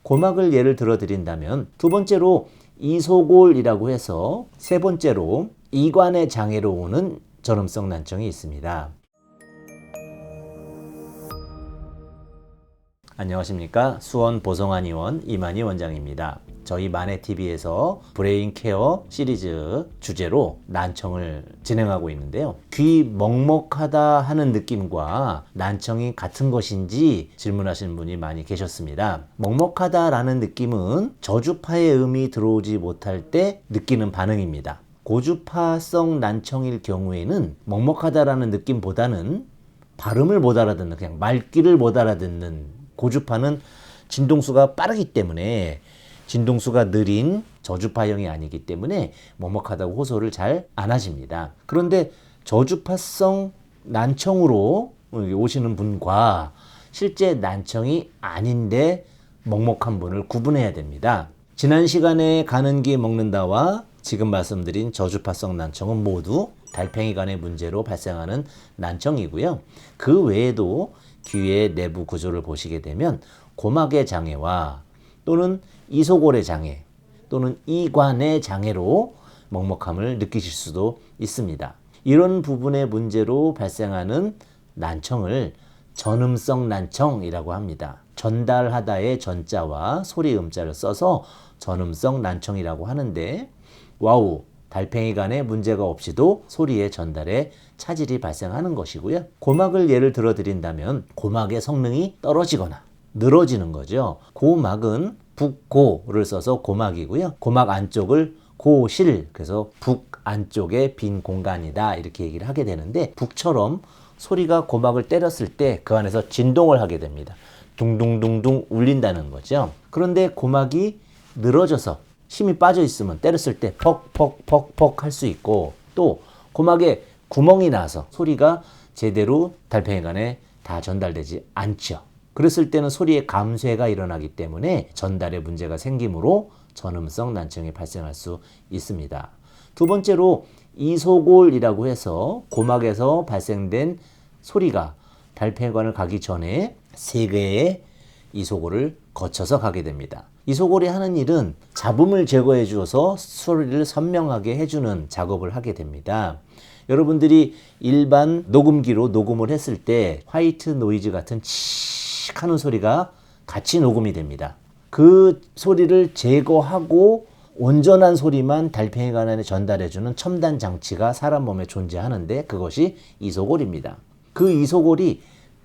고막을 예를 들어 드린다면 두 번째로 이소골이라고 해서 세 번째로 이관의 장애로 오는 전음성 난청이 있습니다. 안녕하십니까. 수원 보성한 의원 이만희 원장입니다. 저희 마네TV에서 브레인 케어 시리즈 주제로 난청을 진행하고 있는데요. 귀 먹먹하다 하는 느낌과 난청이 같은 것인지 질문하시는 분이 많이 계셨습니다. 먹먹하다라는 느낌은 저주파의 음이 들어오지 못할 때 느끼는 반응입니다. 고주파성 난청일 경우에는 먹먹하다라는 느낌보다는 발음을 못 알아듣는, 그냥 말귀를 못 알아듣는, 고주파는 진동수가 빠르기 때문에 진동수가 느린 저주파형이 아니기 때문에 먹먹하다고 호소를 잘 안 하십니다. 그런데 저주파성 난청으로 오시는 분과 실제 난청이 아닌데 먹먹한 분을 구분해야 됩니다. 지난 시간에 가는 길 먹는다와 지금 말씀드린 저주파성 난청은 모두 달팽이관의 문제로 발생하는 난청이고요. 그 외에도 귀의 내부 구조를 보시게 되면 고막의 장애와 또는 이소골의 장애 또는 이관의 장애로 먹먹함을 느끼실 수도 있습니다. 이런 부분의 문제로 발생하는 난청을 전음성 난청이라고 합니다. 전달하다의 전자와 소리 음자를 써서 전음성 난청이라고 하는데, 와우, 달팽이관에 문제가 없이도 소리의 전달에 차질이 발생하는 것이고요. 고막을 예를 들어 드린다면 고막의 성능이 떨어지거나 늘어지는 거죠. 고막은 북고를 써서 고막이고요. 고막 안쪽을 고실, 그래서 북 안쪽에 빈 공간이다 이렇게 얘기를 하게 되는데, 북처럼 소리가 고막을 때렸을 때 그 안에서 진동을 하게 됩니다. 둥둥둥둥 울린다는 거죠. 그런데 고막이 늘어져서 힘이 빠져 있으면 때렸을 때 퍽퍽퍽퍽 할 수 있고, 또 고막에 구멍이 나서 소리가 제대로 달팽이관에 다 전달되지 않죠. 그랬을 때는 소리의 감쇄가 일어나기 때문에 전달에 문제가 생기므로 전음성 난청이 발생할 수 있습니다. 두 번째로 이소골이라고 해서 고막에서 발생된 소리가 달팽이관을 가기 전에 세 개의 이소골을 거쳐서 가게 됩니다. 이소골이 하는 일은 잡음을 제거해 주어서 소리를 선명하게 해주는 작업을 하게 됩니다. 여러분들이 일반 녹음기로 녹음을 했을 때 화이트 노이즈 같은 칙 하는 소리가 같이 녹음이 됩니다. 그 소리를 제거하고 온전한 소리만 달팽이관 안에 전달해주는 첨단 장치가 사람 몸에 존재하는데 그것이 이소골입니다. 그 이소골이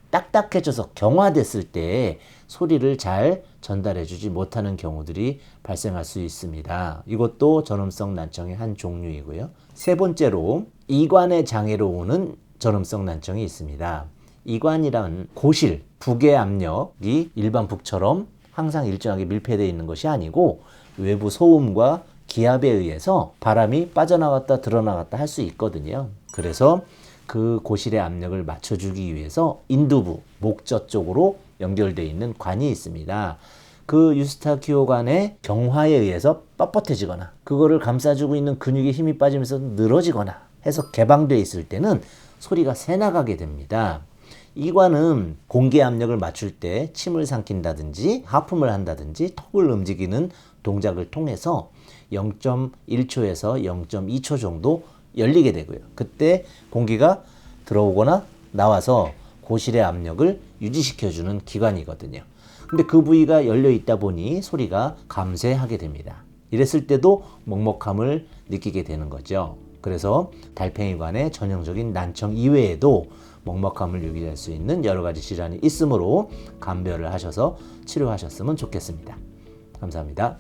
딱딱해져서 경화됐을 때 소리를 잘 전달해주지 못하는 경우들이 발생할 수 있습니다. 이것도 전음성 난청의 한 종류이고요. 세 번째로 이관의 장애로 오는 전음성 난청이 있습니다. 이관이란 고실, 북의 압력이 일반 북처럼 항상 일정하게 밀폐되어 있는 것이 아니고 외부 소음과 기압에 의해서 바람이 빠져나갔다 들어나갔다 할 수 있거든요. 그래서 그 고실의 압력을 맞춰주기 위해서 인두부, 목젖 쪽으로 연결되어 있는 관이 있습니다. 그 유스타키오관의 경화에 의해서 뻣뻣해지거나 그거를 감싸주고 있는 근육에 힘이 빠지면서 늘어지거나 해서 개방되어 있을 때는 소리가 새나가게 됩니다. 이 관은 공기 압력을 맞출 때 침을 삼킨다든지 하품을 한다든지 턱을 움직이는 동작을 통해서 0.1초에서 0.2초 정도 열리게 되고요. 그때 공기가 들어오거나 나와서 고실의 압력을 유지시켜주는 기관이거든요. 근데 그 부위가 열려 있다 보니 소리가 감쇄하게 됩니다. 이랬을 때도 먹먹함을 느끼게 되는 거죠. 그래서 달팽이관의 전형적인 난청 이외에도 먹먹함을 유발할 수 있는 여러 가지 질환이 있으므로 감별을 하셔서 치료하셨으면 좋겠습니다. 감사합니다.